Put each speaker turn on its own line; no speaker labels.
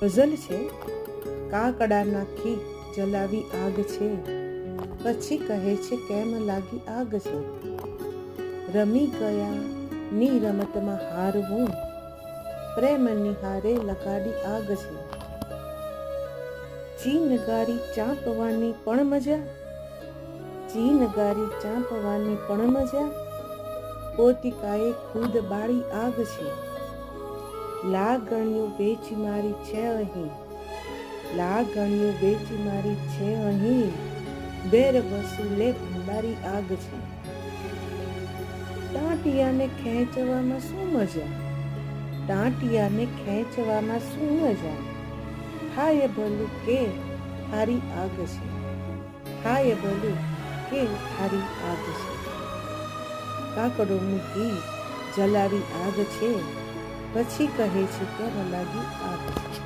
ગઝલ છે. કાકડા નાખી જલાવી આગ છે, પછી કહે છે કેમ લાગી આગ છે. રમી ગયા ની રમતમાં હારવું, પ્રેમ નિહારે લગાડી આગ છે. ચીનગારી ચાંપવાની પણ મજા, ચીનગારી ચાંપવાની પણ મજા, પોતિકાએ ખુદ બાળી આગ છે. લાગણીઓ વેચી મારી છે અહીં, લાગણીઓ વેચી મારી છે અહીં, બેર વસૂલે ભંડારી આગ છે. ટાંટિયાને ખેંચવામાં શું મજા, ટાંટિયાને ખેંચવામાં શું મજા, થાય ભલું કે થારી આગ છે, થાય ભલું કે થારી આગ છે. કાકડો મૂકી જલાવી આગ છે, પછી કહે છે કેમ લાગી આગ છે.